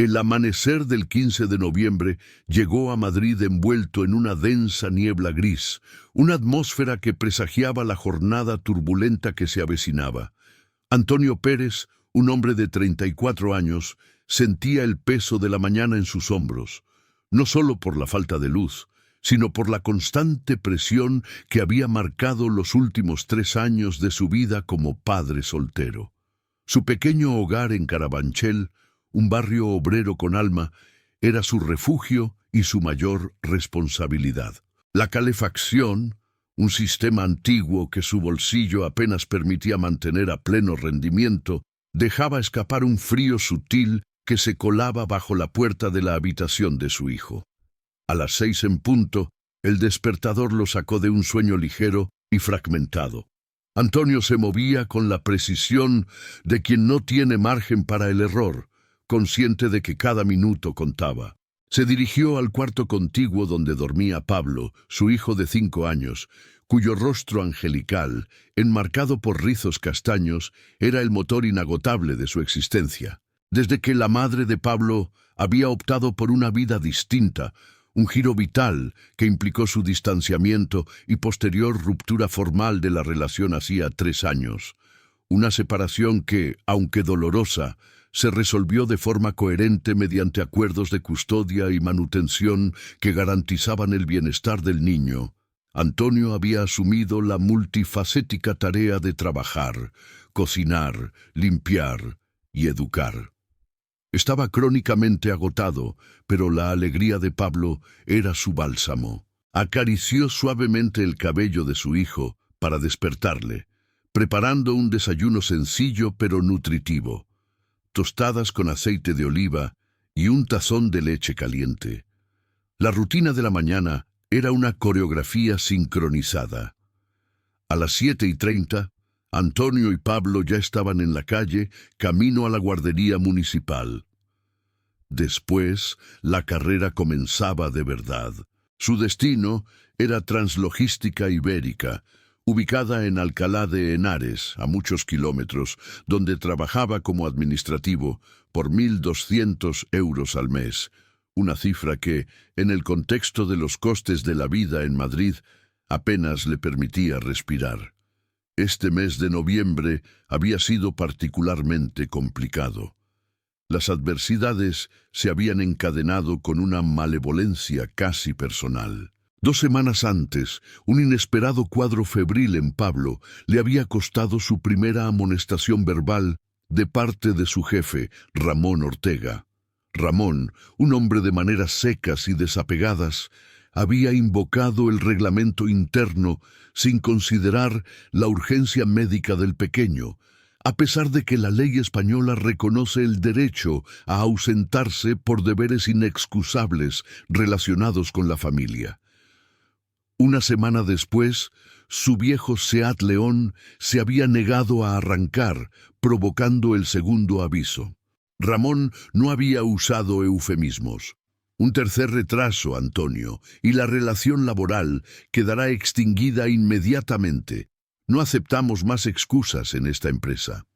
El amanecer del 15 de noviembre llegó a Madrid envuelto en una densa niebla gris, una atmósfera que presagiaba la jornada turbulenta que se avecinaba. Antonio Pérez, un hombre de 34 años, sentía el peso de la mañana en sus hombros, no solo por la falta de luz, sino por la constante presión que había marcado los últimos 3 años de su vida como padre soltero. Su pequeño hogar en Carabanchel, un barrio obrero con alma, era su refugio y su mayor responsabilidad. La calefacción, un sistema antiguo que su bolsillo apenas permitía mantener a pleno rendimiento, dejaba escapar un frío sutil que se colaba bajo la puerta de la habitación de su hijo. A las 6 en punto, el despertador lo sacó de un sueño ligero y fragmentado. Antonio se movía con la precisión de quien no tiene margen para el error, consciente de que cada minuto contaba. Se dirigió al cuarto contiguo donde dormía Pablo, su hijo de 5 años, cuyo rostro angelical, enmarcado por rizos castaños, era el motor inagotable de su existencia. Desde que la madre de Pablo había optado por una vida distinta, un giro vital que implicó su distanciamiento y posterior ruptura formal de la relación hacía 3 años. Una separación que, aunque dolorosa, se resolvió de forma coherente mediante acuerdos de custodia y manutención que garantizaban el bienestar del niño. Antonio había asumido la multifacética tarea de trabajar, cocinar, limpiar y educar. Estaba crónicamente agotado, pero la alegría de Pablo era su bálsamo. Acarició suavemente el cabello de su hijo para despertarle, preparando un desayuno sencillo pero nutritivo: tostadas con aceite de oliva y un tazón de leche caliente. La rutina de la mañana era una coreografía sincronizada. A las 7:30, Antonio y Pablo ya estaban en la calle, camino a la guardería municipal. Después, la carrera comenzaba de verdad. Su destino era Translogística Ibérica, ubicada en Alcalá de Henares, a muchos kilómetros, donde trabajaba como administrativo por 1.200 euros al mes, una cifra que, en el contexto de los costes de la vida en Madrid, apenas le permitía respirar. Este mes de noviembre había sido particularmente complicado. Las adversidades se habían encadenado con una malevolencia casi personal. 2 semanas antes, un inesperado cuadro febril en Pablo le había costado su primera amonestación verbal de parte de su jefe, Ramón Ortega. Ramón, un hombre de maneras secas y desapegadas, había invocado el reglamento interno sin considerar la urgencia médica del pequeño, a pesar de que la ley española reconoce el derecho a ausentarse por deberes inexcusables relacionados con la familia. Una semana después, su viejo Seat León se había negado a arrancar, provocando el segundo aviso. Ramón no había usado eufemismos. Un tercer retraso, Antonio, y la relación laboral quedará extinguida inmediatamente. No aceptamos más excusas en esta empresa.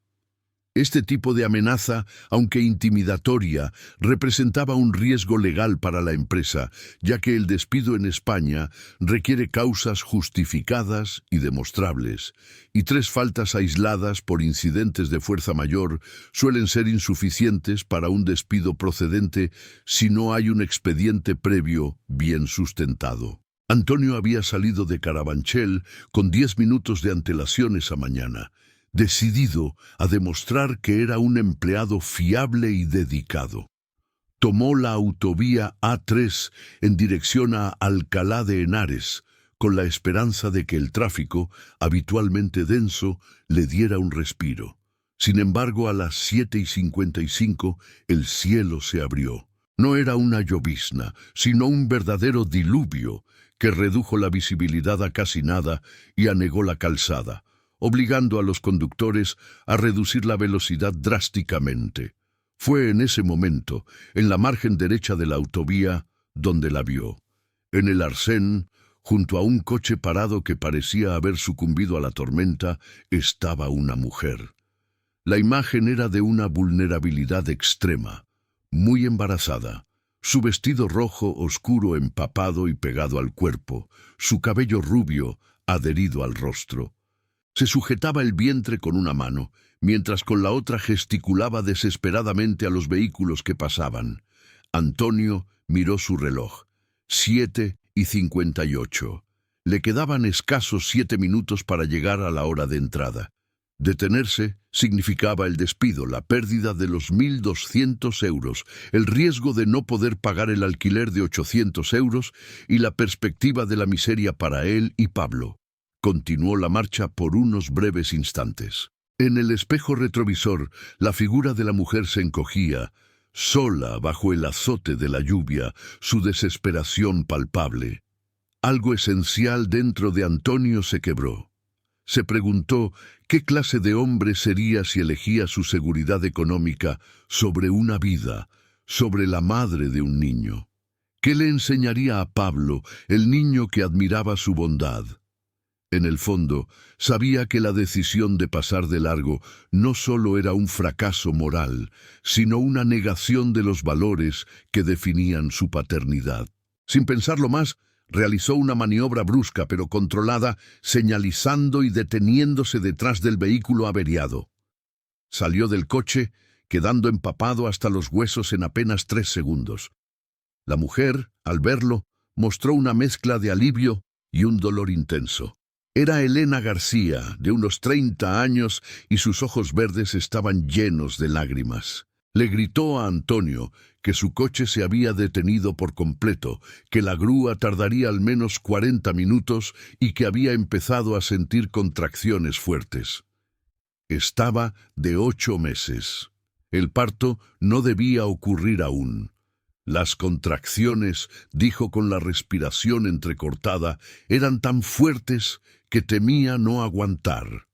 Este tipo de amenaza, aunque intimidatoria, representaba un riesgo legal para la empresa, ya que el despido en España requiere causas justificadas y demostrables, y 3 faltas aisladas por incidentes de fuerza mayor suelen ser insuficientes para un despido procedente si no hay un expediente previo bien sustentado. Antonio había salido de Carabanchel con 10 minutos de antelación esa mañana, decidido a demostrar que era un empleado fiable y dedicado. Tomó la autovía A3 en dirección a Alcalá de Henares, con la esperanza de que el tráfico, habitualmente denso, le diera un respiro. Sin embargo, a las 7:55 el cielo se abrió. No era una llovizna, sino un verdadero diluvio que redujo la visibilidad a casi nada y anegó la calzada, obligando a los conductores a reducir la velocidad drásticamente. Fue en ese momento, en la margen derecha de la autovía, donde la vio. En el arcén, junto a un coche parado que parecía haber sucumbido a la tormenta, estaba una mujer. La imagen era de una vulnerabilidad extrema. muy embarazada. Su vestido rojo oscuro empapado y pegado al cuerpo, su cabello rubio adherido al rostro. Se sujetaba el vientre con una mano, mientras con la otra gesticulaba desesperadamente a los vehículos que pasaban. Antonio miró su reloj. 7:58. Le quedaban escasos 7 minutos para llegar a la hora de entrada. Detenerse significaba el despido, la pérdida de los 1.200 euros, el riesgo de no poder pagar el alquiler de 800 euros y la perspectiva de la miseria para él y Pablo. Continuó la marcha por unos breves instantes. En el espejo retrovisor, la figura de la mujer se encogía, sola bajo el azote de la lluvia, su desesperación palpable. Algo esencial dentro de Antonio se quebró. Se preguntó qué clase de hombre sería si elegía su seguridad económica sobre una vida, sobre la madre de un niño. ¿Qué le enseñaría a Pablo, el niño que admiraba su bondad? En el fondo, sabía que la decisión de pasar de largo no solo era un fracaso moral, sino una negación de los valores que definían su paternidad. Sin pensarlo más, realizó una maniobra brusca pero controlada, señalizando y deteniéndose detrás del vehículo averiado. Salió del coche, quedando empapado hasta los huesos en apenas 3 segundos. La mujer, al verlo, mostró una mezcla de alivio y un dolor intenso. Era Elena García, de unos 30 años, y sus ojos verdes estaban llenos de lágrimas. Le gritó a Antonio que su coche se había detenido por completo, que la grúa tardaría al menos 40 minutos y que había empezado a sentir contracciones fuertes. Estaba de 8 meses. El parto no debía ocurrir aún. Las contracciones, dijo con la respiración entrecortada, eran tan fuertes que temía no aguantar.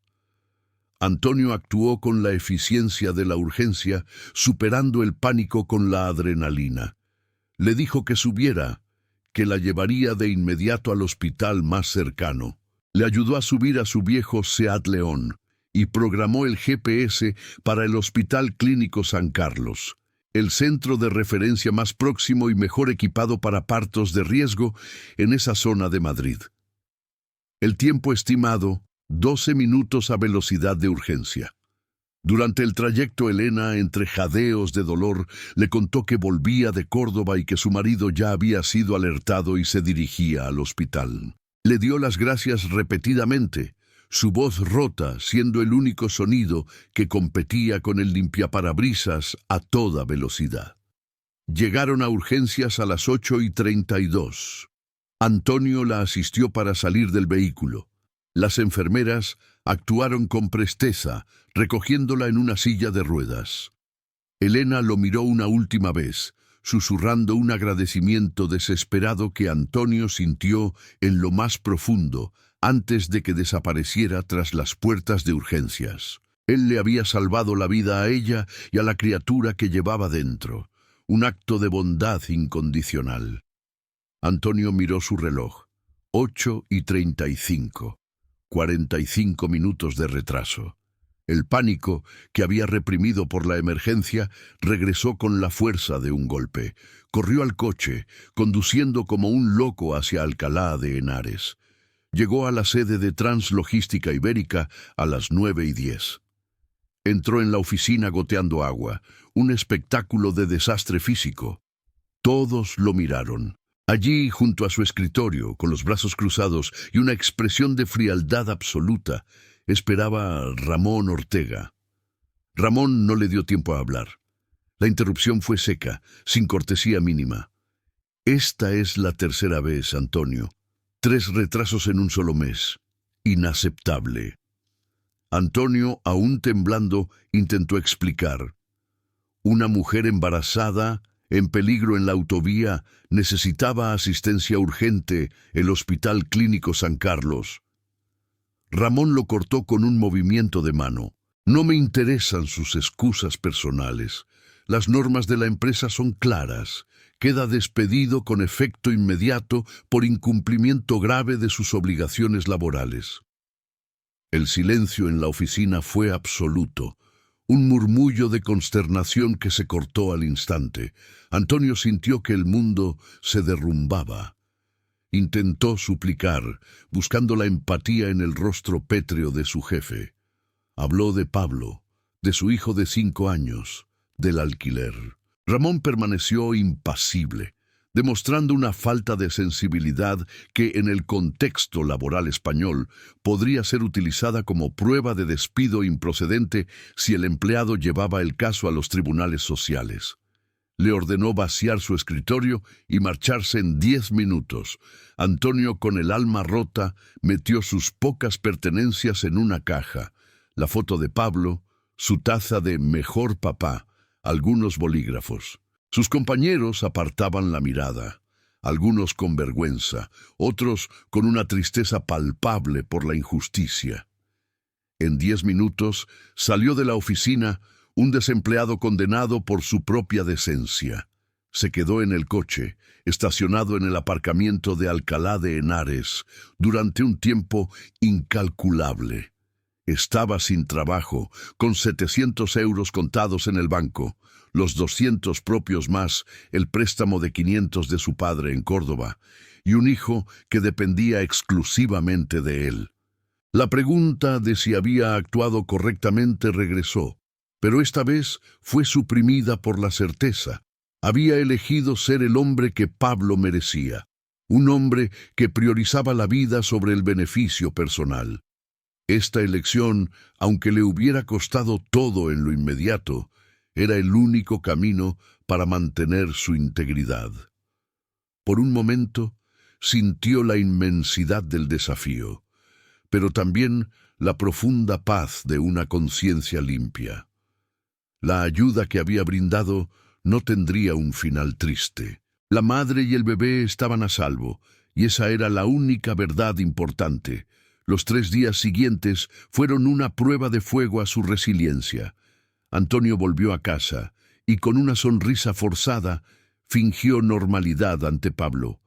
Antonio actuó con la eficiencia de la urgencia, superando el pánico con la adrenalina. Le dijo que subiera, que la llevaría de inmediato al hospital más cercano. Le ayudó a subir a su viejo Seat León y programó el GPS para el Hospital Clínico San Carlos, el centro de referencia más próximo y mejor equipado para partos de riesgo en esa zona de Madrid. El tiempo estimado, 12 minutos a velocidad de urgencia. Durante el trayecto, Elena, entre jadeos de dolor, le contó que volvía de Córdoba y que su marido ya había sido alertado y se dirigía al hospital. Le dio las gracias repetidamente, su voz rota siendo el único sonido que competía con el limpiaparabrisas a toda velocidad. Llegaron a urgencias a las 8:32. Antonio la asistió para salir del vehículo. Las enfermeras actuaron con presteza, recogiéndola en una silla de ruedas. Elena lo miró una última vez, susurrando un agradecimiento desesperado que Antonio sintió en lo más profundo antes de que desapareciera tras las puertas de urgencias. Él le había salvado la vida a ella y a la criatura que llevaba dentro, un acto de bondad incondicional. Antonio miró su reloj. 8:35. 45 minutos de retraso. El pánico, que había reprimido por la emergencia, regresó con la fuerza de un golpe. Corrió al coche, conduciendo como un loco hacia Alcalá de Henares. Llegó a la sede de Translogística Ibérica a las 9:10. Entró en la oficina goteando agua, un espectáculo de desastre físico. Todos lo miraron. Allí, junto a su escritorio, con los brazos cruzados y una expresión de frialdad absoluta, esperaba a Ramón Ortega. Ramón no le dio tiempo a hablar. La interrupción fue seca, sin cortesía mínima. Esta es la tercera vez, Antonio. 3 retrasos en un solo mes. Inaceptable. Antonio, aún temblando, intentó explicar. Una mujer embarazada, en peligro en la autovía, necesitaba asistencia urgente, el Hospital Clínico San Carlos. Ramón lo cortó con un movimiento de mano. No me interesan sus excusas personales. Las normas de la empresa son claras. Queda despedido con efecto inmediato por incumplimiento grave de sus obligaciones laborales. El silencio en la oficina fue absoluto. Un murmullo de consternación que se cortó al instante. Antonio sintió que el mundo se derrumbaba. Intentó suplicar, buscando la empatía en el rostro pétreo de su jefe. Habló de Pablo, de su hijo de 5 años, del alquiler. Ramón permaneció impasible, demostrando una falta de sensibilidad que en el contexto laboral español podría ser utilizada como prueba de despido improcedente si el empleado llevaba el caso a los tribunales sociales. Le ordenó vaciar su escritorio y marcharse en 10 minutos. Antonio, con el alma rota, metió sus pocas pertenencias en una caja: la foto de Pablo, su taza de mejor papá, algunos bolígrafos. Sus compañeros apartaban la mirada, algunos con vergüenza, otros con una tristeza palpable por la injusticia. En 10 minutos salió de la oficina un desempleado condenado por su propia decencia. Se quedó en el coche, estacionado en el aparcamiento de Alcalá de Henares, durante un tiempo incalculable. Estaba sin trabajo, con 700 euros contados en el banco, los 200 propios más el préstamo de 500 de su padre en Córdoba, y un hijo que dependía exclusivamente de él. La pregunta de si había actuado correctamente regresó, pero esta vez fue suprimida por la certeza. Había elegido ser el hombre que Pablo merecía, un hombre que priorizaba la vida sobre el beneficio personal. Esta elección, aunque le hubiera costado todo en lo inmediato, era el único camino para mantener su integridad. Por un momento, sintió la inmensidad del desafío, pero también la profunda paz de una conciencia limpia. La ayuda que había brindado no tendría un final triste. La madre y el bebé estaban a salvo, y esa era la única verdad importante. Los 3 días siguientes fueron una prueba de fuego a su resiliencia. Antonio volvió a casa y, con una sonrisa forzada, fingió normalidad ante Pablo.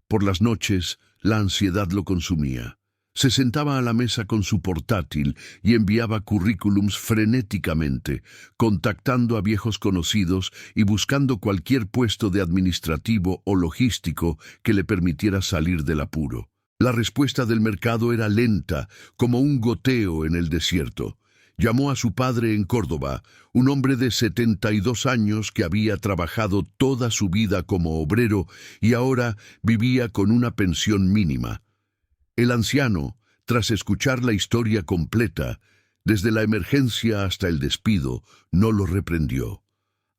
Por las noches, la ansiedad lo consumía. Se sentaba a la mesa con su portátil y enviaba currículums frenéticamente, contactando a viejos conocidos y buscando cualquier puesto de administrativo o logístico que le permitiera salir del apuro. La respuesta del mercado era lenta, como un goteo en el desierto. Llamó a su padre en Córdoba, un hombre de 72 años que había trabajado toda su vida como obrero y ahora vivía con una pensión mínima. El anciano, tras escuchar la historia completa, desde la emergencia hasta el despido, no lo reprendió.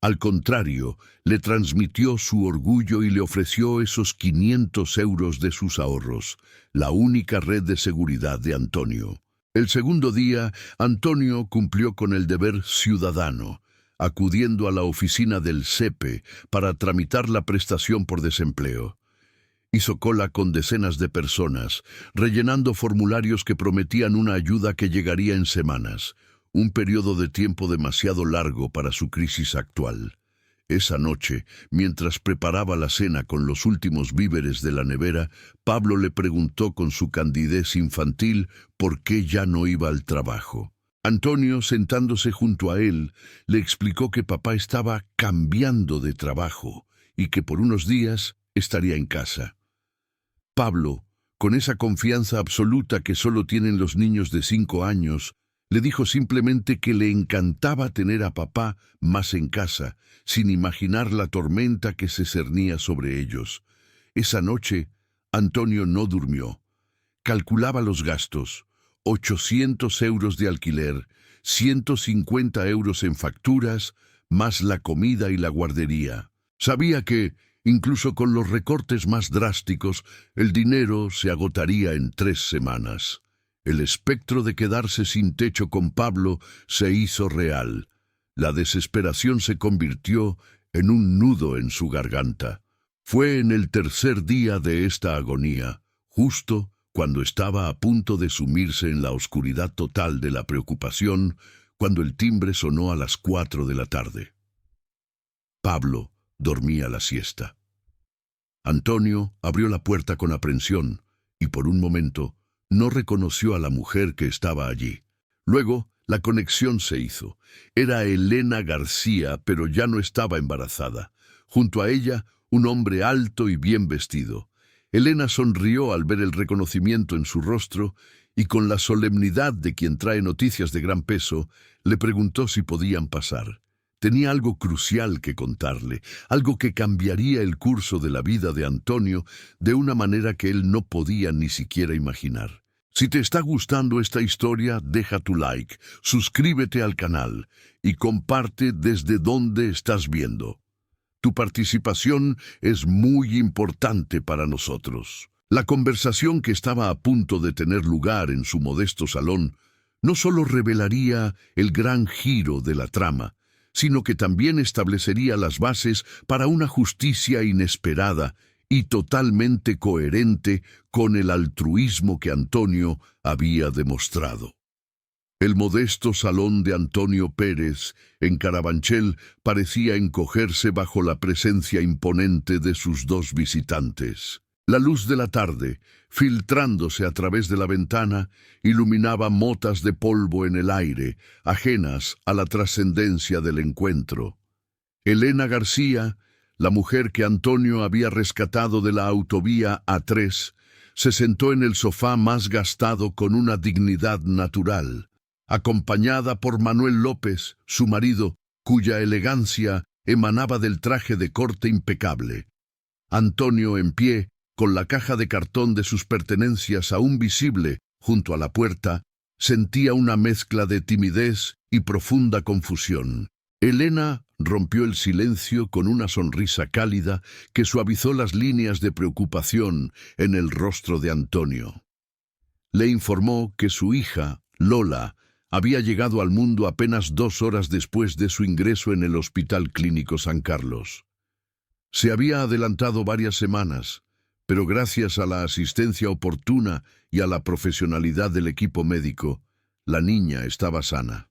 Al contrario, le transmitió su orgullo y le ofreció esos 500 euros de sus ahorros, la única red de seguridad de Antonio. El segundo día, Antonio cumplió con el deber ciudadano, acudiendo a la oficina del SEPE para tramitar la prestación por desempleo. Hizo cola con decenas de personas, rellenando formularios que prometían una ayuda que llegaría en semanas, un periodo de tiempo demasiado largo para su crisis actual. Esa noche, mientras preparaba la cena con los últimos víveres de la nevera, Pablo le preguntó con su candidez infantil por qué ya no iba al trabajo. Antonio, sentándose junto a él, le explicó que papá estaba cambiando de trabajo y que por unos días estaría en casa. Pablo, con esa confianza absoluta que solo tienen los niños de 5 años, le dijo simplemente que le encantaba tener a papá más en casa, sin imaginar la tormenta que se cernía sobre ellos. Esa noche, Antonio no durmió. Calculaba los gastos: 800 euros de alquiler, 150 euros en facturas, más la comida y la guardería. Sabía que, incluso con los recortes más drásticos, el dinero se agotaría en 3 semanas. El espectro de quedarse sin techo con Pablo se hizo real. La desesperación se convirtió en un nudo en su garganta. Fue en el tercer día de esta agonía, justo cuando estaba a punto de sumirse en la oscuridad total de la preocupación, cuando el timbre sonó a las 4 de la tarde. Pablo dormía la siesta. Antonio abrió la puerta con aprensión y por un momento no reconoció a la mujer que estaba allí. Luego La conexión se hizo. Era Elena García, pero ya no estaba embarazada. Junto a ella, un hombre alto y bien vestido. Elena sonrió al ver el reconocimiento en su rostro y con la solemnidad de quien trae noticias de gran peso, le preguntó si podían pasar. Tenía algo crucial que contarle, algo que cambiaría el curso de la vida de Antonio de una manera que él no podía ni siquiera imaginar. Si te está gustando esta historia, deja tu like, suscríbete al canal y comparte desde donde estás viendo. Tu participación es muy importante para nosotros. La conversación que estaba a punto de tener lugar en su modesto salón no solo revelaría el gran giro de la trama, sino que también establecería las bases para una justicia inesperada y totalmente coherente con el altruismo que Antonio había demostrado. El modesto salón de Antonio Pérez, en Carabanchel, parecía encogerse bajo la presencia imponente de sus dos visitantes. La luz de la tarde, filtrándose a través de la ventana, iluminaba motas de polvo en el aire, ajenas a la trascendencia del encuentro. Elena García, la mujer que Antonio había rescatado de la autovía A3, se sentó en el sofá más gastado con una dignidad natural, acompañada por Manuel López, su marido, cuya elegancia emanaba del traje de corte impecable. Antonio, en pie, con la caja de cartón de sus pertenencias aún visible junto a la puerta, sentía una mezcla de timidez y profunda confusión. Elena rompió el silencio con una sonrisa cálida que suavizó las líneas de preocupación en el rostro de Antonio. Le informó que su hija, Lola, había llegado al mundo apenas 2 horas después de su ingreso en el Hospital Clínico San Carlos. Se había adelantado varias semanas, pero gracias a la asistencia oportuna y a la profesionalidad del equipo médico, la niña estaba sana.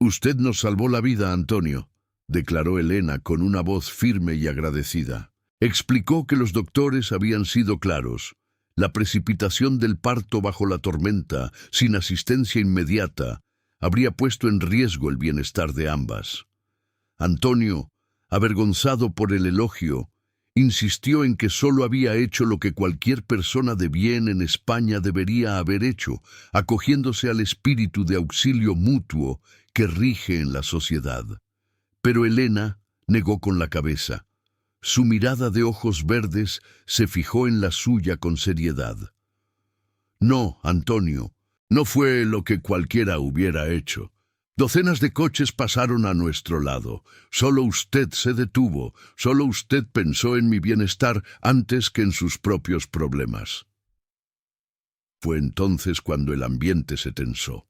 «Usted nos salvó la vida, Antonio», declaró Elena con una voz firme y agradecida. Explicó que los doctores habían sido claros. La precipitación del parto bajo la tormenta, sin asistencia inmediata, habría puesto en riesgo el bienestar de ambas. Antonio, avergonzado por el elogio, insistió en que solo había hecho lo que cualquier persona de bien en España debería haber hecho, acogiéndose al espíritu de auxilio mutuo que rige en la sociedad. Pero Elena negó con la cabeza. Su mirada de ojos verdes se fijó en la suya con seriedad. «No, Antonio, no fue lo que cualquiera hubiera hecho. Docenas de coches pasaron a nuestro lado. Solo usted se detuvo, solo usted pensó en mi bienestar antes que en sus propios problemas». Fue entonces cuando el ambiente se tensó.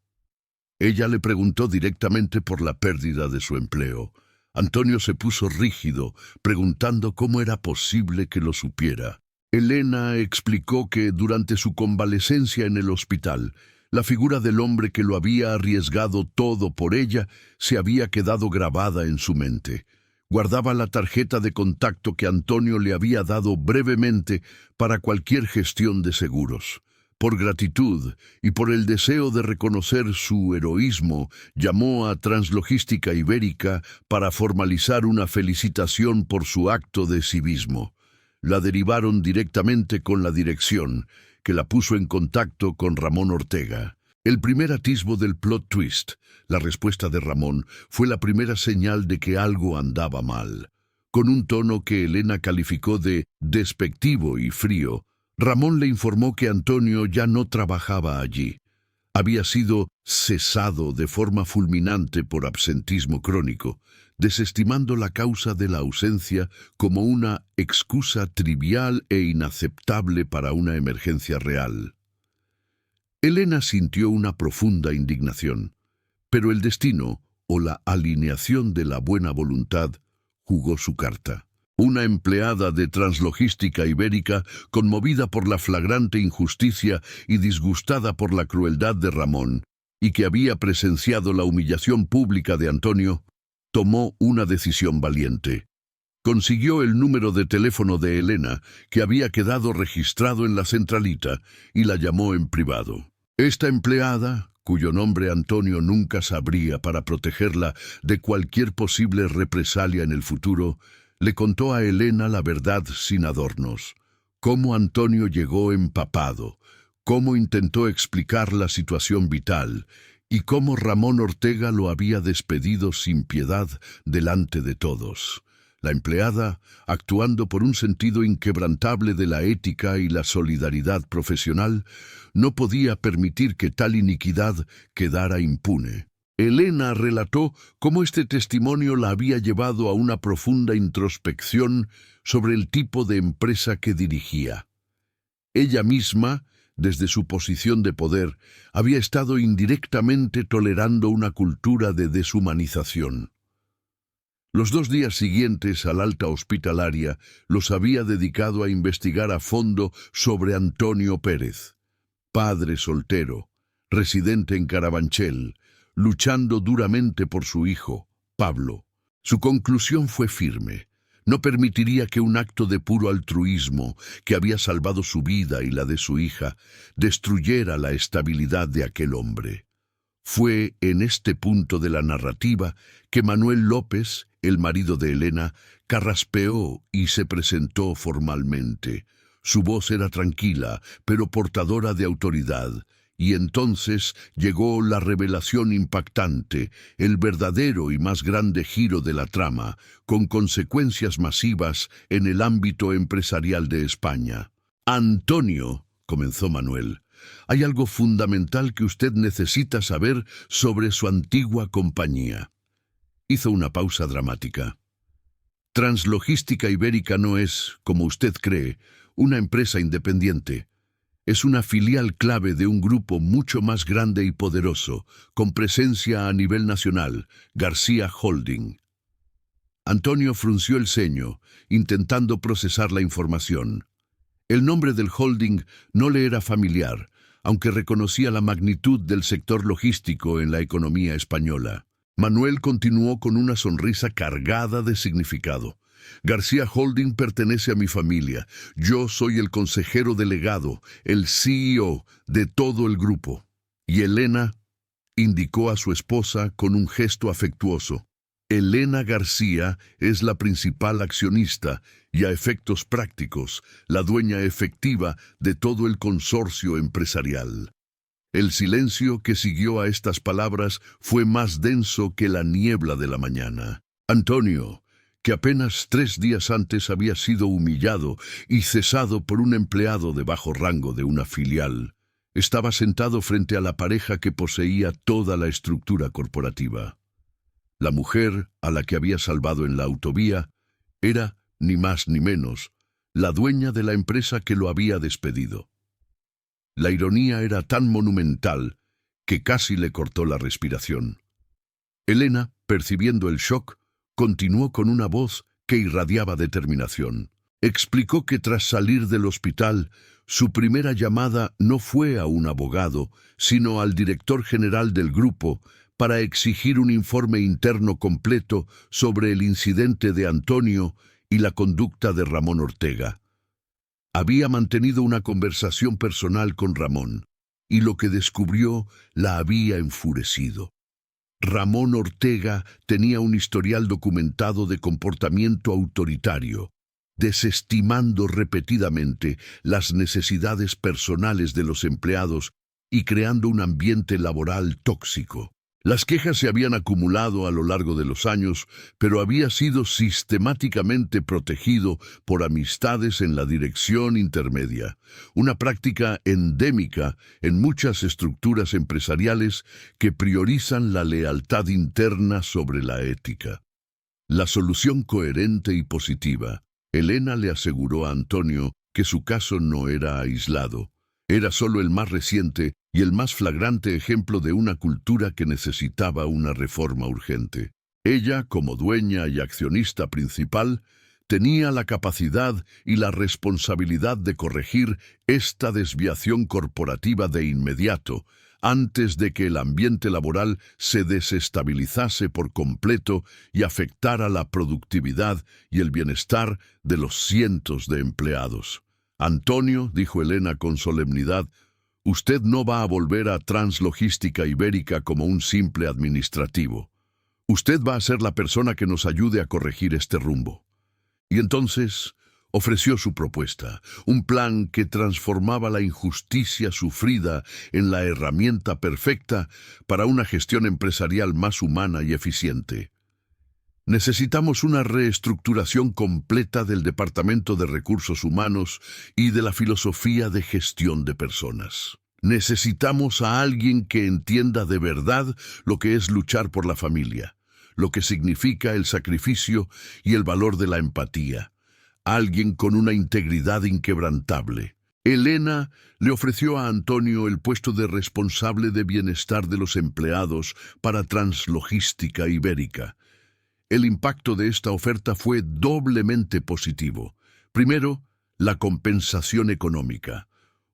Ella le preguntó directamente por la pérdida de su empleo. Antonio se puso rígido, preguntando cómo era posible que lo supiera. Elena explicó que durante su convalecencia en el hospital, la figura del hombre que lo había arriesgado todo por ella se había quedado grabada en su mente. Guardaba la tarjeta de contacto que Antonio le había dado brevemente para cualquier gestión de seguros. Por gratitud y por el deseo de reconocer su heroísmo, llamó a Translogística Ibérica para formalizar una felicitación por su acto de civismo. La derivaron directamente con la dirección, que la puso en contacto con Ramón Ortega. El primer atisbo del plot twist, la respuesta de Ramón, fue la primera señal de que algo andaba mal. Con un tono que Elena calificó de despectivo y frío, Ramón le informó que Antonio ya no trabajaba allí. Había sido cesado de forma fulminante por absentismo crónico, desestimando la causa de la ausencia como una excusa trivial e inaceptable para una emergencia real. Elena sintió una profunda indignación, pero el destino, o la alineación de la buena voluntad, jugó su carta. Una empleada de Translogística Ibérica, conmovida por la flagrante injusticia y disgustada por la crueldad de Ramón, y que había presenciado la humillación pública de Antonio, tomó una decisión valiente. Consiguió el número de teléfono de Elena, que había quedado registrado en la centralita, y la llamó en privado. Esta empleada, cuyo nombre Antonio nunca sabría para protegerla de cualquier posible represalia en el futuro, le contó a Elena la verdad sin adornos. Cómo Antonio llegó empapado, cómo intentó explicar la situación vital y cómo Ramón Ortega lo había despedido sin piedad delante de todos. La empleada, actuando por un sentido inquebrantable de la ética y la solidaridad profesional, no podía permitir que tal iniquidad quedara impune. Elena relató cómo este testimonio la había llevado a una profunda introspección sobre el tipo de empresa que dirigía. Ella misma, desde su posición de poder, había estado indirectamente tolerando una cultura de deshumanización. Los 2 días siguientes al alta hospitalaria los había dedicado a investigar a fondo sobre Antonio Pérez, padre soltero, residente en Carabanchel, luchando duramente por su hijo, Pablo. Su conclusión fue firme. No permitiría que un acto de puro altruismo, que había salvado su vida y la de su hija, destruyera la estabilidad de aquel hombre. Fue en este punto de la narrativa que Manuel López, el marido de Elena, carraspeó y se presentó formalmente. Su voz era tranquila, pero portadora de autoridad, y entonces llegó la revelación impactante, el verdadero y más grande giro de la trama, con consecuencias masivas en el ámbito empresarial de España. «Antonio», comenzó Manuel, «hay algo fundamental que usted necesita saber sobre su antigua compañía». Hizo una pausa dramática. «Translogística Ibérica no es, como usted cree, una empresa independiente. Es una filial clave de un grupo mucho más grande y poderoso, con presencia a nivel nacional, García Holding». Antonio frunció el ceño, intentando procesar la información. El nombre del holding no le era familiar, aunque reconocía la magnitud del sector logístico en la economía española. Manuel continuó con una sonrisa cargada de significado. «García Holding pertenece a mi familia. Yo soy el consejero delegado, el CEO de todo el grupo». Y Elena, indicó a su esposa con un gesto afectuoso. Elena García es la principal accionista y a efectos prácticos, la dueña efectiva de todo el consorcio empresarial. El silencio que siguió a estas palabras fue más denso que la niebla de la mañana. Antonio, que apenas 3 días antes había sido humillado y cesado por un empleado de bajo rango de una filial, estaba sentado frente a la pareja que poseía toda la estructura corporativa. La mujer, a la que había salvado en la autovía, era, ni más ni menos, la dueña de la empresa que lo había despedido. La ironía era tan monumental que casi le cortó la respiración. Elena, percibiendo el shock, continuó con una voz que irradiaba determinación. Explicó que tras salir del hospital, su primera llamada no fue a un abogado, sino al director general del grupo para exigir un informe interno completo sobre el incidente de Antonio y la conducta de Ramón Ortega. Había mantenido una conversación personal con Ramón, y lo que descubrió la había enfurecido. Ramón Ortega tenía un historial documentado de comportamiento autoritario, desestimando repetidamente las necesidades personales de los empleados y creando un ambiente laboral tóxico. Las quejas se habían acumulado a lo largo de los años, pero había sido sistemáticamente protegido por amistades en la dirección intermedia, una práctica endémica en muchas estructuras empresariales que priorizan la lealtad interna sobre la ética. La solución coherente y positiva, Elena le aseguró a Antonio que su caso no era aislado. Era solo el más reciente y el más flagrante ejemplo de una cultura que necesitaba una reforma urgente. Ella, como dueña y accionista principal, tenía la capacidad y la responsabilidad de corregir esta desviación corporativa de inmediato, antes de que el ambiente laboral se desestabilizase por completo y afectara la productividad y el bienestar de los cientos de empleados. «Antonio», dijo Elena con solemnidad, Usted no va a volver a Translogística Ibérica como un simple administrativo. Usted va a ser la persona que nos ayude a corregir este rumbo. Y entonces ofreció su propuesta, un plan que transformaba la injusticia sufrida en la herramienta perfecta para una gestión empresarial más humana y eficiente. Necesitamos una reestructuración completa del Departamento de Recursos Humanos y de la filosofía de gestión de personas. Necesitamos a alguien que entienda de verdad lo que es luchar por la familia, lo que significa el sacrificio y el valor de la empatía. Alguien con una integridad inquebrantable. Elena le ofreció a Antonio el puesto de responsable de bienestar de los empleados para Translogística Ibérica. El impacto de esta oferta fue doblemente positivo. Primero, la compensación económica.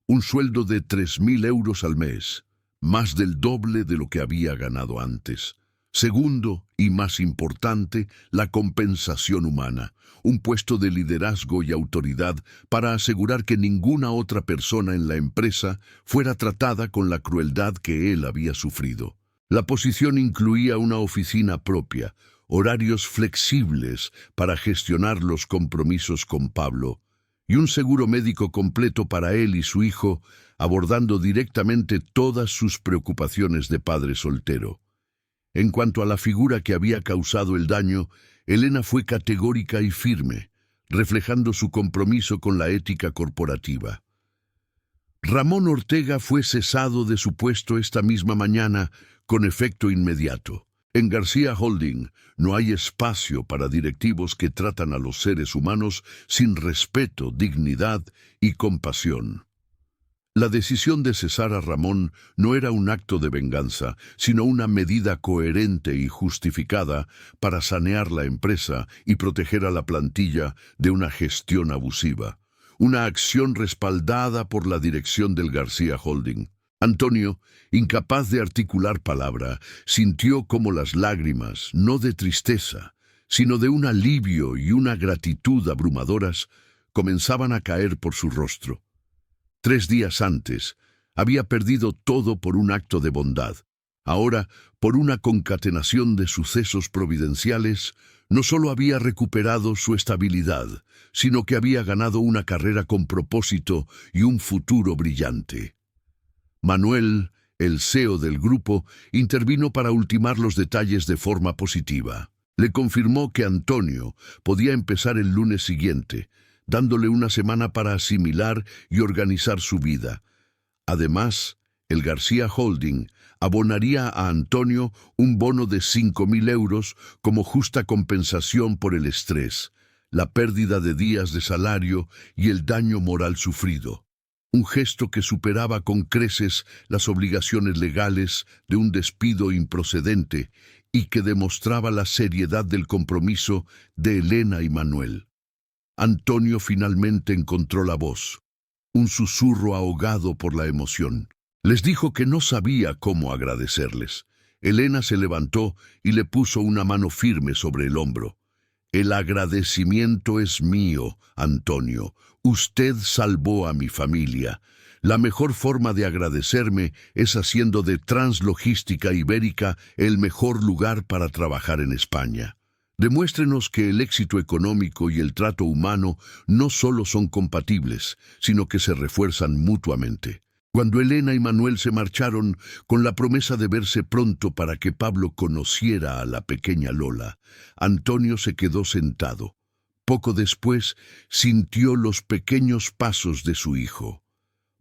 Un sueldo de 3.000 euros al mes, más del doble de lo que había ganado antes. Segundo, y más importante, la compensación humana, un puesto de liderazgo y autoridad para asegurar que ninguna otra persona en la empresa fuera tratada con la crueldad que él había sufrido. La posición incluía una oficina propia, horarios flexibles para gestionar los compromisos con Pablo, y un seguro médico completo para él y su hijo, abordando directamente todas sus preocupaciones de padre soltero. En cuanto a la figura que había causado el daño, Elena fue categórica y firme, reflejando su compromiso con la ética corporativa. Ramón Ortega fue cesado de su puesto esta misma mañana con efecto inmediato. En García Holding no hay espacio para directivos que tratan a los seres humanos sin respeto, dignidad y compasión. La decisión de cesar a Ramón no era un acto de venganza, sino una medida coherente y justificada para sanear la empresa y proteger a la plantilla de una gestión abusiva. Una acción respaldada por la dirección del García Holding. Antonio, incapaz de articular palabra, sintió como las lágrimas, no de tristeza, sino de un alivio y una gratitud abrumadoras, comenzaban a caer por su rostro. 3 días antes, había perdido todo por un acto de bondad. Ahora, por una concatenación de sucesos providenciales, no solo había recuperado su estabilidad, sino que había ganado una carrera con propósito y un futuro brillante. Manuel, el CEO del grupo, intervino para ultimar los detalles de forma positiva. Le confirmó que Antonio podía empezar el lunes siguiente, dándole una semana para asimilar y organizar su vida. Además, el García Holding abonaría a Antonio un bono de 5.000 euros como justa compensación por el estrés, la pérdida de días de salario y el daño moral sufrido. Un gesto que superaba con creces las obligaciones legales de un despido improcedente y que demostraba la seriedad del compromiso de Elena y Manuel. Antonio finalmente encontró la voz, un susurro ahogado por la emoción. Les dijo que no sabía cómo agradecerles. Elena se levantó y le puso una mano firme sobre el hombro. El agradecimiento es mío, Antonio. Usted salvó a mi familia. La mejor forma de agradecerme es haciendo de Translogística Ibérica el mejor lugar para trabajar en España. Demuéstrenos que el éxito económico y el trato humano no solo son compatibles, sino que se refuerzan mutuamente. Cuando Elena y Manuel se marcharon con la promesa de verse pronto para que Pablo conociera a la pequeña Lola, Antonio se quedó sentado. Poco después sintió los pequeños pasos de su hijo.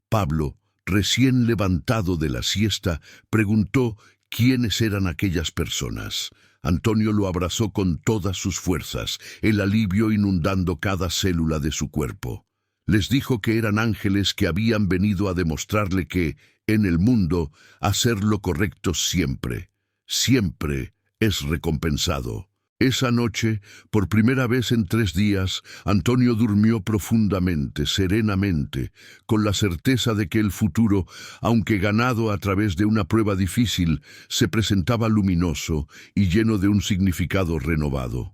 Pablo, recién levantado de la siesta, preguntó quiénes eran aquellas personas. Antonio lo abrazó con todas sus fuerzas, el alivio inundando cada célula de su cuerpo. Les dijo que eran ángeles que habían venido a demostrarle que, en el mundo, hacer lo correcto siempre, siempre es recompensado. Esa noche, por primera vez en 3 días, Antonio durmió profundamente, serenamente, con la certeza de que el futuro, aunque ganado a través de una prueba difícil, se presentaba luminoso y lleno de un significado renovado.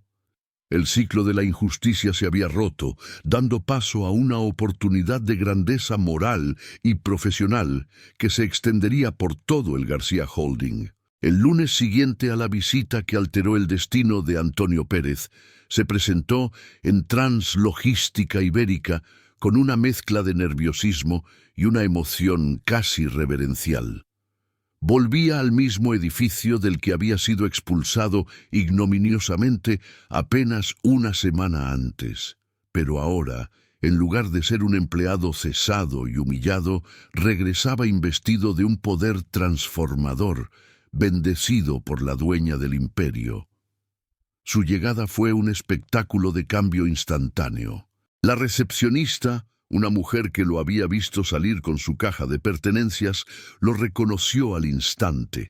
El ciclo de la injusticia se había roto, dando paso a una oportunidad de grandeza moral y profesional que se extendería por todo el García Holding. El lunes siguiente a la visita que alteró el destino de Antonio Pérez, se presentó en Translogística Ibérica con una mezcla de nerviosismo y una emoción casi reverencial. Volvía al mismo edificio del que había sido expulsado ignominiosamente apenas una semana antes. Pero ahora, en lugar de ser un empleado cesado y humillado, regresaba investido de un poder transformador, bendecido por la dueña del imperio. Su llegada fue un espectáculo de cambio instantáneo. La recepcionista, una mujer que lo había visto salir con su caja de pertenencias, lo reconoció al instante.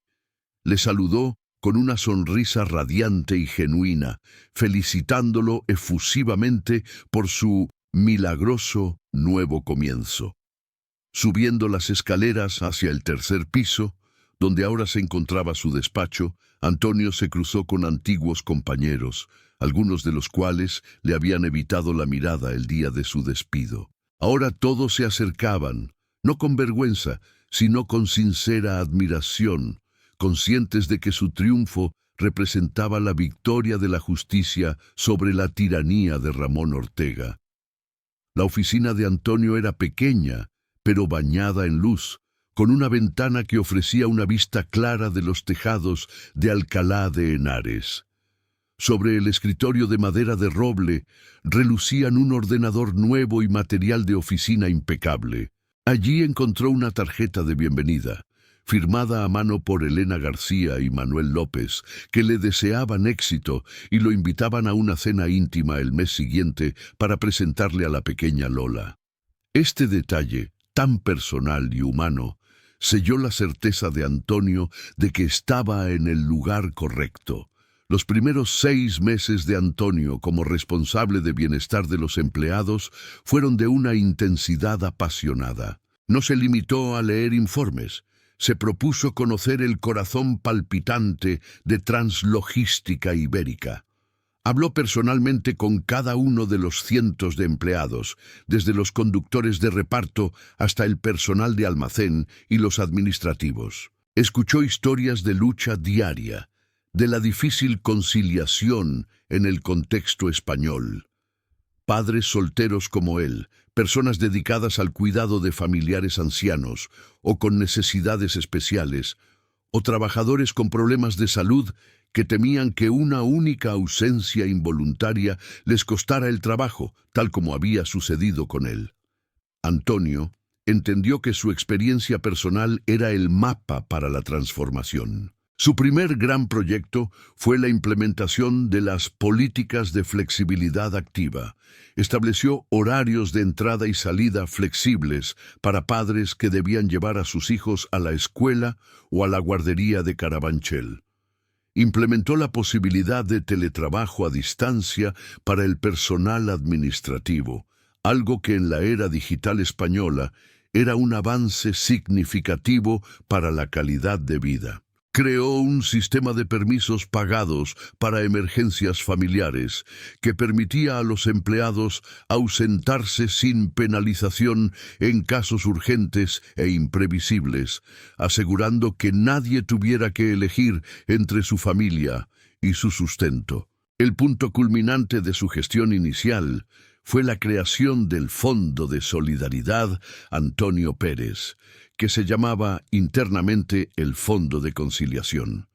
Le saludó con una sonrisa radiante y genuina, felicitándolo efusivamente por su milagroso nuevo comienzo. Subiendo las escaleras hacia el tercer piso, donde ahora se encontraba su despacho, Antonio se cruzó con antiguos compañeros, algunos de los cuales le habían evitado la mirada el día de su despido. Ahora todos se acercaban, no con vergüenza, sino con sincera admiración, conscientes de que su triunfo representaba la victoria de la justicia sobre la tiranía de Ramón Ortega. La oficina de Antonio era pequeña, pero bañada en luz, con una ventana que ofrecía una vista clara de los tejados de Alcalá de Henares. Sobre el escritorio de madera de roble relucían un ordenador nuevo y material de oficina impecable. Allí encontró una tarjeta de bienvenida, firmada a mano por Elena García y Manuel López, que le deseaban éxito y lo invitaban a una cena íntima el mes siguiente para presentarle a la pequeña Lola. Este detalle, tan personal y humano, selló la certeza de Antonio de que estaba en el lugar correcto. Los primeros 6 meses de Antonio como responsable de bienestar de los empleados fueron de una intensidad apasionada. No se limitó a leer informes, se propuso conocer el corazón palpitante de Translogística Ibérica. Habló personalmente con cada uno de los cientos de empleados, desde los conductores de reparto hasta el personal de almacén y los administrativos. Escuchó historias de lucha diaria, de la difícil conciliación en el contexto español. Padres solteros como él, personas dedicadas al cuidado de familiares ancianos o con necesidades especiales, o trabajadores con problemas de salud que temían que una única ausencia involuntaria les costara el trabajo, tal como había sucedido con él. Antonio entendió que su experiencia personal era el mapa para la transformación. Su primer gran proyecto fue la implementación de las políticas de flexibilidad activa. Estableció horarios de entrada y salida flexibles para padres que debían llevar a sus hijos a la escuela o a la guardería de Carabanchel. Implementó la posibilidad de teletrabajo a distancia para el personal administrativo, algo que en la era digital española era un avance significativo para la calidad de vida. Creó un sistema de permisos pagados para emergencias familiares que permitía a los empleados ausentarse sin penalización en casos urgentes e imprevisibles, asegurando que nadie tuviera que elegir entre su familia y su sustento. El punto culminante de su gestión inicial fue la creación del Fondo de Solidaridad Antonio Pérez, que se llamaba internamente el Fondo de Conciliación,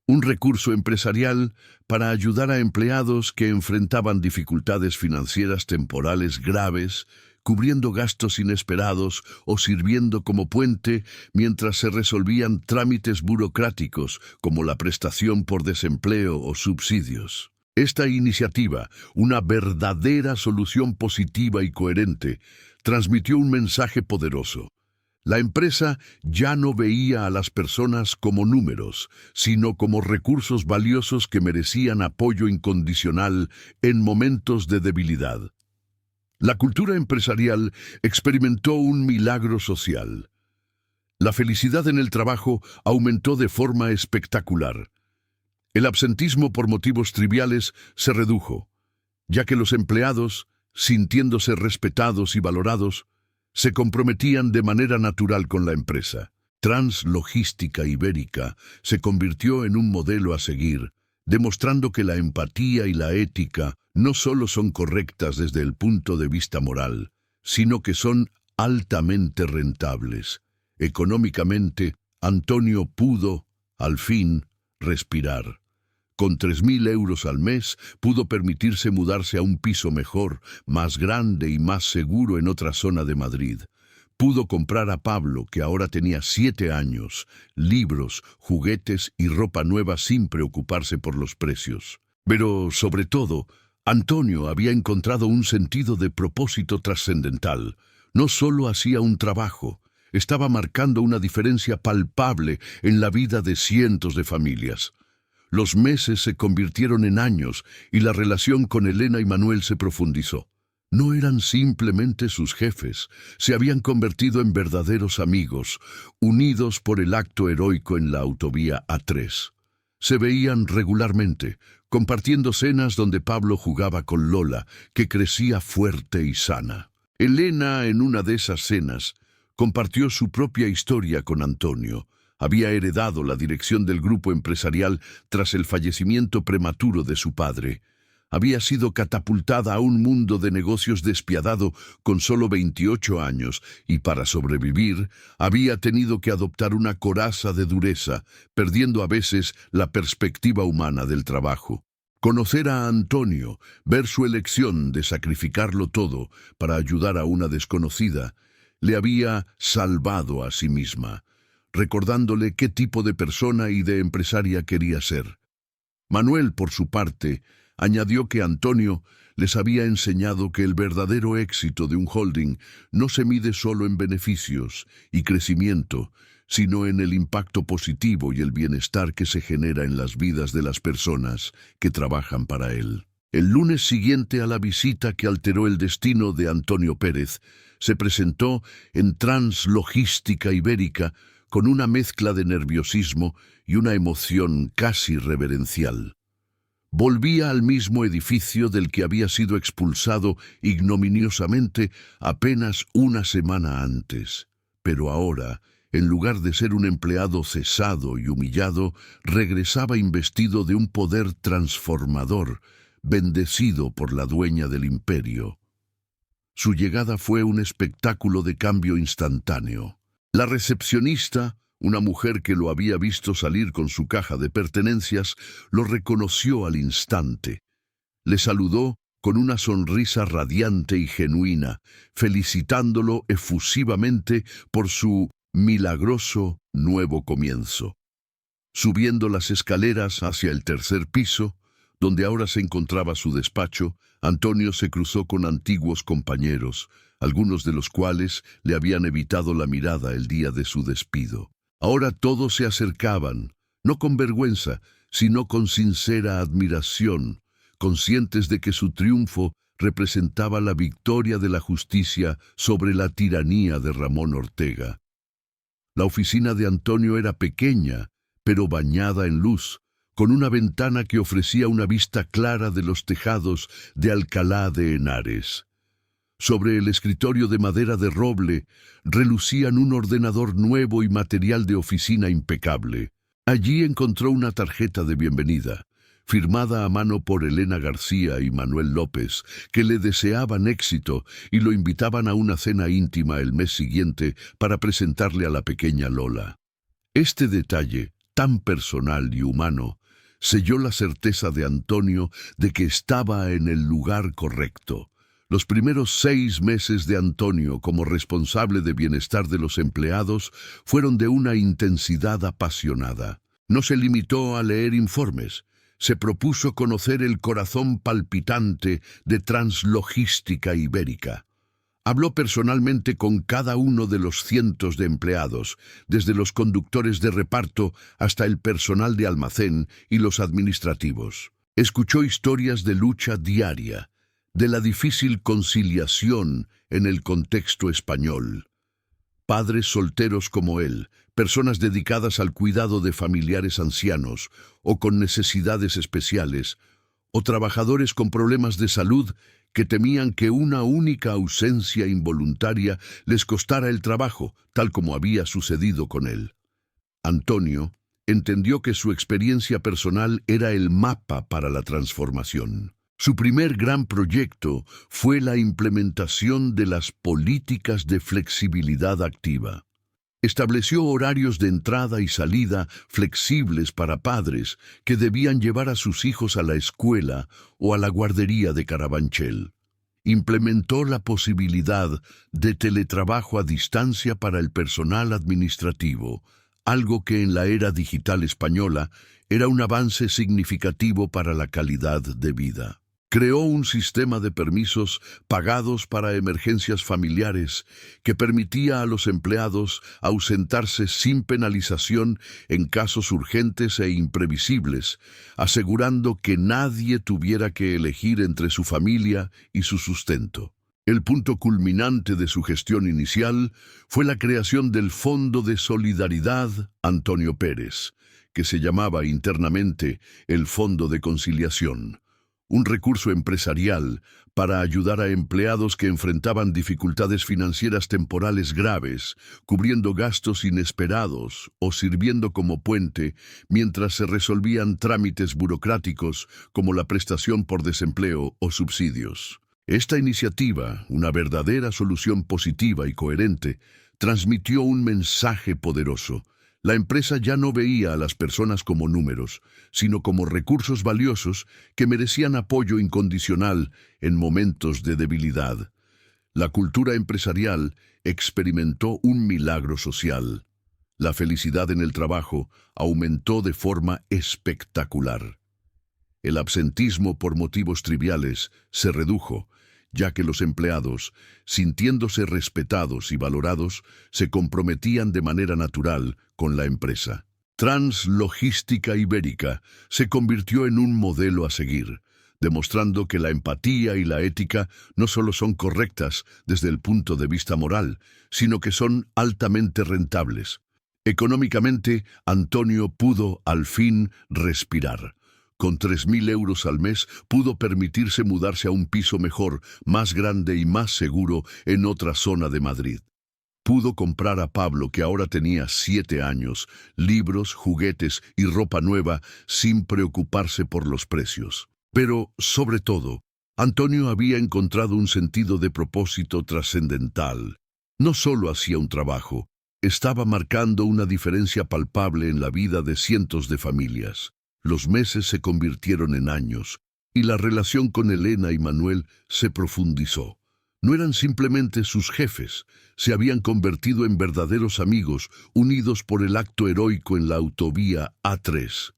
un recurso empresarial para ayudar a empleados que enfrentaban dificultades financieras temporales graves, cubriendo gastos inesperados o sirviendo como puente mientras se resolvían trámites burocráticos como la prestación por desempleo o subsidios. Esta iniciativa, una verdadera solución positiva y coherente, transmitió un mensaje poderoso. La empresa ya no veía a las personas como números, sino como recursos valiosos que merecían apoyo incondicional en momentos de debilidad. La cultura empresarial experimentó un milagro social. La felicidad en el trabajo aumentó de forma espectacular. El absentismo por motivos triviales se redujo. ya que los empleados, sintiéndose respetados y valorados, se comprometían de manera natural con la empresa. Translogística Ibérica se convirtió en un modelo a seguir, demostrando que la empatía y la ética no solo son correctas desde el punto de vista moral, sino que son altamente rentables. Económicamente, Antonio pudo, al fin, respirar. Con 3.000 euros al mes, pudo permitirse mudarse a un piso mejor, más grande y más seguro en otra zona de Madrid. Pudo comprar a Pablo, que ahora tenía 7 años, libros, juguetes y ropa nueva sin preocuparse por los precios. Pero, sobre todo, Antonio había encontrado un sentido de propósito trascendental. No solo hacía un trabajo, estaba marcando una diferencia palpable en la vida de cientos de familias. Los meses se convirtieron en años y la relación con Elena y Manuel se profundizó. No eran simplemente sus jefes, se habían convertido en verdaderos amigos, unidos por el acto heroico en la autovía A3. Se veían regularmente, compartiendo cenas donde Pablo jugaba con Lola, que crecía fuerte y sana. Elena, en una de esas cenas, compartió su propia historia con Antonio. Había heredado la dirección del grupo empresarial tras el fallecimiento prematuro de su padre. Había sido catapultada a un mundo de negocios despiadado con solo 28 años y para sobrevivir había tenido que adoptar una coraza de dureza, perdiendo a veces la perspectiva humana del trabajo. Conocer a Antonio, ver su elección de sacrificarlo todo para ayudar a una desconocida, le había salvado a sí misma, recordándole qué tipo de persona y de empresaria quería ser. Manuel, por su parte, añadió que Antonio les había enseñado que el verdadero éxito de un holding no se mide solo en beneficios y crecimiento, sino en el impacto positivo y el bienestar que se genera en las vidas de las personas que trabajan para él. El lunes siguiente a la visita que alteró el destino de Antonio Pérez, se presentó en Translogística Ibérica con una mezcla de nerviosismo y una emoción casi reverencial. Volvía al mismo edificio del que había sido expulsado ignominiosamente apenas una semana antes. Pero ahora, en lugar de ser un empleado cesado y humillado, regresaba investido de un poder transformador, bendecido por la dueña del imperio. Su llegada fue un espectáculo de cambio instantáneo. La recepcionista, una mujer que lo había visto salir con su caja de pertenencias, lo reconoció al instante. Le saludó con una sonrisa radiante y genuina, felicitándolo efusivamente por su milagroso nuevo comienzo. Subiendo las escaleras hacia el tercer piso, donde ahora se encontraba su despacho, Antonio se cruzó con antiguos compañeros, algunos de los cuales le habían evitado la mirada el día de su despido. Ahora todos se acercaban, no con vergüenza, sino con sincera admiración, conscientes de que su triunfo representaba la victoria de la justicia sobre la tiranía de Ramón Ortega. La oficina de Antonio era pequeña, pero bañada en luz, con una ventana que ofrecía una vista clara de los tejados de Alcalá de Henares. Sobre el escritorio de madera de roble relucían un ordenador nuevo y material de oficina impecable. Allí encontró una tarjeta de bienvenida, firmada a mano por Elena García y Manuel López, que le deseaban éxito y lo invitaban a una cena íntima el mes siguiente para presentarle a la pequeña Lola. Este detalle, tan personal y humano, selló la certeza de Antonio de que estaba en el lugar correcto. Los primeros 6 meses de Antonio como responsable de bienestar de los empleados fueron de una intensidad apasionada. No se limitó a leer informes, se propuso conocer el corazón palpitante de Translogística Ibérica. Habló personalmente con cada uno de los cientos de empleados, desde los conductores de reparto hasta el personal de almacén y los administrativos. Escuchó historias de lucha diaria, de la difícil conciliación en el contexto español. Padres solteros como él, personas dedicadas al cuidado de familiares ancianos o con necesidades especiales, o trabajadores con problemas de salud que temían que una única ausencia involuntaria les costara el trabajo, tal como había sucedido con él. Antonio entendió que su experiencia personal era el mapa para la transformación. Su primer gran proyecto fue la implementación de las políticas de flexibilidad activa. Estableció horarios de entrada y salida flexibles para padres que debían llevar a sus hijos a la escuela o a la guardería de Carabanchel. Implementó la posibilidad de teletrabajo a distancia para el personal administrativo, algo que en la era digital española era un avance significativo para la calidad de vida. Creó un sistema de permisos pagados para emergencias familiares que permitía a los empleados ausentarse sin penalización en casos urgentes e imprevisibles, asegurando que nadie tuviera que elegir entre su familia y su sustento. El punto culminante de su gestión inicial fue la creación del Fondo de Solidaridad Antonio Pérez, que se llamaba internamente el Fondo de Conciliación, un recurso empresarial para ayudar a empleados que enfrentaban dificultades financieras temporales graves, cubriendo gastos inesperados o sirviendo como puente mientras se resolvían trámites burocráticos como la prestación por desempleo o subsidios. Esta iniciativa, una verdadera solución positiva y coherente, transmitió un mensaje poderoso. La empresa ya no veía a las personas como números, sino como recursos valiosos que merecían apoyo incondicional en momentos de debilidad. La cultura empresarial experimentó un milagro social. La felicidad en el trabajo aumentó de forma espectacular. El absentismo por motivos triviales se redujo, ya que los empleados, sintiéndose respetados y valorados, se comprometían de manera natural con la empresa. Translogística Ibérica se convirtió en un modelo a seguir, demostrando que la empatía y la ética no solo son correctas desde el punto de vista moral, sino que son altamente rentables. Económicamente, Antonio pudo al fin respirar. Con 3.000 euros al mes pudo permitirse mudarse a un piso mejor, más grande y más seguro en otra zona de Madrid. Pudo comprar a Pablo, que ahora tenía 7 años, libros, juguetes y ropa nueva sin preocuparse por los precios. Pero, sobre todo, Antonio había encontrado un sentido de propósito trascendental. No solo hacía un trabajo, estaba marcando una diferencia palpable en la vida de cientos de familias. Los meses se convirtieron en años, y la relación con Elena y Manuel se profundizó. No eran simplemente sus jefes, se habían convertido en verdaderos amigos, unidos por el acto heroico en la autovía A3.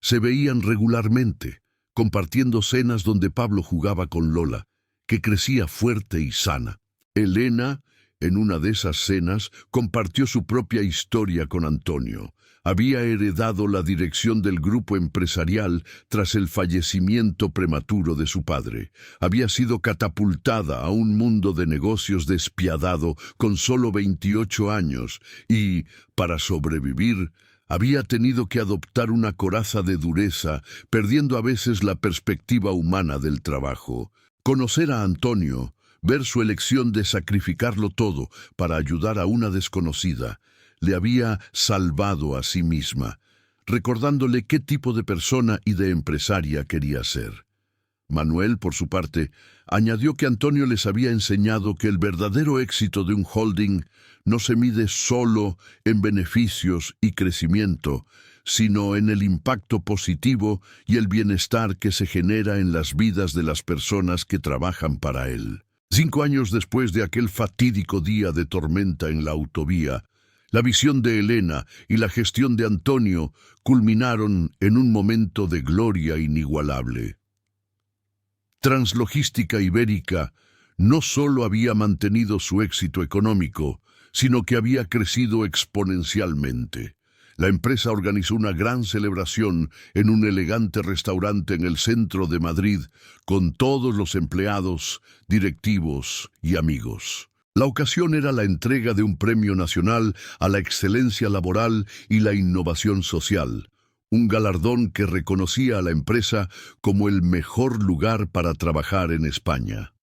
Se veían regularmente, compartiendo cenas donde Pablo jugaba con Lola, que crecía fuerte y sana. Elena, en una de esas cenas, compartió su propia historia con Antonio. Había heredado la dirección del grupo empresarial tras el fallecimiento prematuro de su padre. Había sido catapultada a un mundo de negocios despiadado con solo 28 años y, para sobrevivir, había tenido que adoptar una coraza de dureza, perdiendo a veces la perspectiva humana del trabajo. Conocer a Antonio, ver su elección de sacrificarlo todo para ayudar a una desconocida, le había salvado a sí misma, recordándole qué tipo de persona y de empresaria quería ser. Manuel, por su parte, añadió que Antonio les había enseñado que el verdadero éxito de un holding no se mide solo en beneficios y crecimiento, sino en el impacto positivo y el bienestar que se genera en las vidas de las personas que trabajan para él. 5 años después de aquel fatídico día de tormenta en la autovía, la visión de Elena y la gestión de Antonio culminaron en un momento de gloria inigualable. Translogística Ibérica no solo había mantenido su éxito económico, sino que había crecido exponencialmente. La empresa organizó una gran celebración en un elegante restaurante en el centro de Madrid, con todos los empleados, directivos y amigos. La ocasión era la entrega de un premio nacional a la excelencia laboral y la innovación social, un galardón que reconocía a la empresa como el mejor lugar para trabajar en España.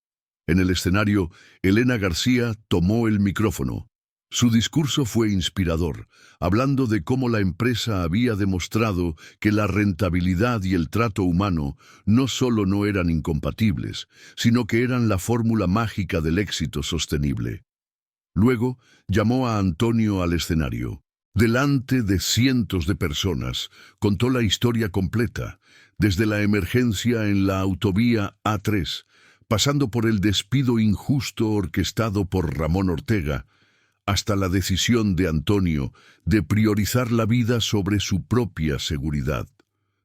En el escenario, Elena García tomó el micrófono. Su discurso fue inspirador, hablando de cómo la empresa había demostrado que la rentabilidad y el trato humano no solo no eran incompatibles, sino que eran la fórmula mágica del éxito sostenible. Luego, llamó a Antonio al escenario. Delante de cientos de personas, contó la historia completa, desde la emergencia en la autovía A3, pasando por el despido injusto orquestado por Ramón Ortega, hasta la decisión de Antonio de priorizar la vida sobre su propia seguridad.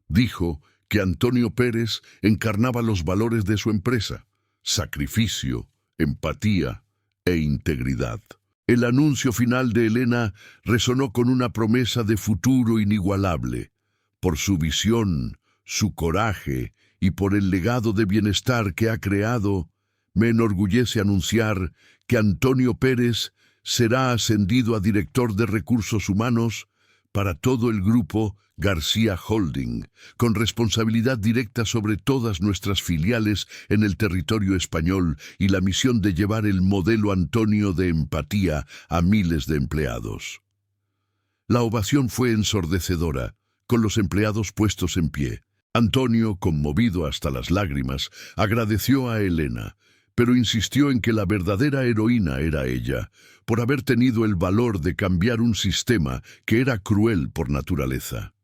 Dijo que Antonio Pérez encarnaba los valores de su empresa: sacrificio, empatía e integridad. El anuncio final de Elena resonó con una promesa de futuro inigualable. Por su visión, su coraje y por el legado de bienestar que ha creado, me enorgullece anunciar que Antonio Pérez será ascendido a director de recursos humanos para todo el grupo García Holding, con responsabilidad directa sobre todas nuestras filiales en el territorio español y la misión de llevar el modelo Antonio de empatía a miles de empleados. La ovación fue ensordecedora, con los empleados puestos en pie. Antonio, conmovido hasta las lágrimas, agradeció a Elena, pero insistió en que la verdadera heroína era ella, por haber tenido el valor de cambiar un sistema que era cruel por naturaleza.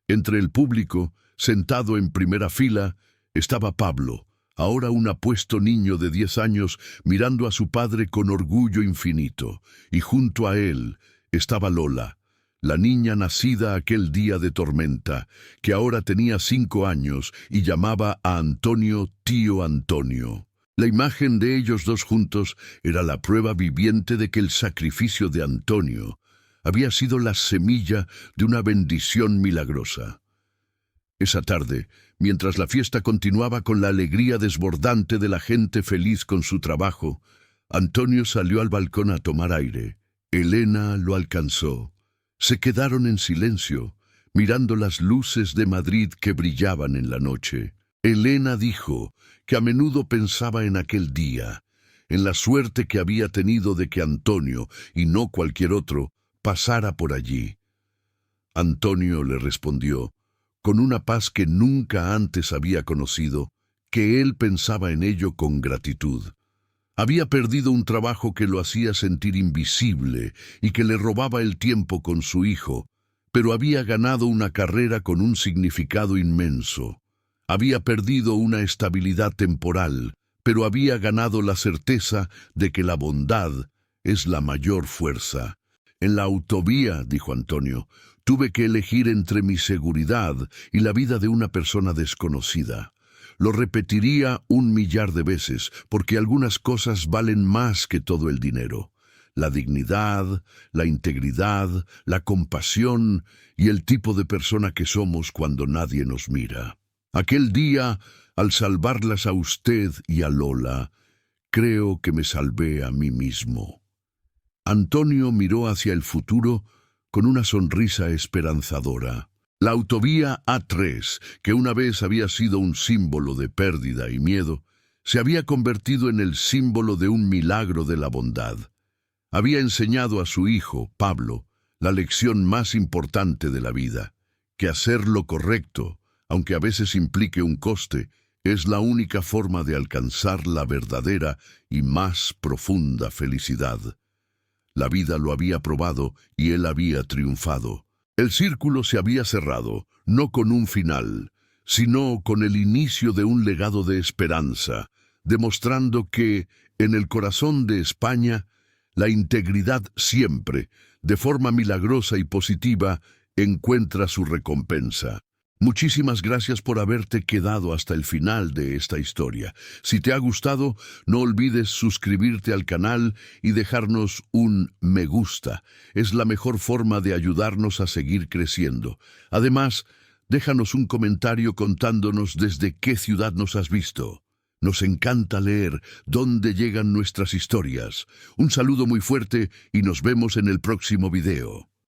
Entre el público, sentado en primera fila, estaba Pablo, ahora un apuesto niño de 10 años, mirando a su padre con orgullo infinito, y junto a él estaba Lola, la niña nacida aquel día de tormenta, que ahora tenía 5 años y llamaba a Antonio tío Antonio. La imagen de ellos dos juntos era la prueba viviente de que el sacrificio de Antonio había sido la semilla de una bendición milagrosa. Esa tarde, mientras la fiesta continuaba con la alegría desbordante de la gente feliz con su trabajo, Antonio salió al balcón a tomar aire. Elena lo alcanzó. Se quedaron en silencio, mirando las luces de Madrid que brillaban en la noche. Elena dijo que a menudo pensaba en aquel día, en la suerte que había tenido de que Antonio, y no cualquier otro, pasara por allí. Antonio le respondió, con una paz que nunca antes había conocido, que él pensaba en ello con gratitud. Había perdido un trabajo que lo hacía sentir invisible y que le robaba el tiempo con su hijo, pero había ganado una carrera con un significado inmenso. Había perdido una estabilidad temporal, pero había ganado la certeza de que la bondad es la mayor fuerza. En la autovía, dijo Antonio, tuve que elegir entre mi seguridad y la vida de una persona desconocida. Lo repetiría 1 millar de veces, porque algunas cosas valen más que todo el dinero. La dignidad, la integridad, la compasión y el tipo de persona que somos cuando nadie nos mira. Aquel día, al salvarlas a usted y a Lola, creo que me salvé a mí mismo. Antonio miró hacia el futuro con una sonrisa esperanzadora. La autovía A3, que una vez había sido un símbolo de pérdida y miedo, se había convertido en el símbolo de un milagro de la bondad. Había enseñado a su hijo, Pablo, la lección más importante de la vida, que hacer lo correcto, aunque a veces implique un coste, es la única forma de alcanzar la verdadera y más profunda felicidad. La vida lo había probado y él había triunfado. El círculo se había cerrado, no con un final, sino con el inicio de un legado de esperanza, demostrando que, en el corazón de España, la integridad siempre, de forma milagrosa y positiva, encuentra su recompensa. Muchísimas gracias por haberte quedado hasta el final de esta historia. Si te ha gustado, no olvides suscribirte al canal y dejarnos un me gusta. Es la mejor forma de ayudarnos a seguir creciendo. Además, déjanos un comentario contándonos desde qué ciudad nos has visto. Nos encanta leer dónde llegan nuestras historias. Un saludo muy fuerte y nos vemos en el próximo video.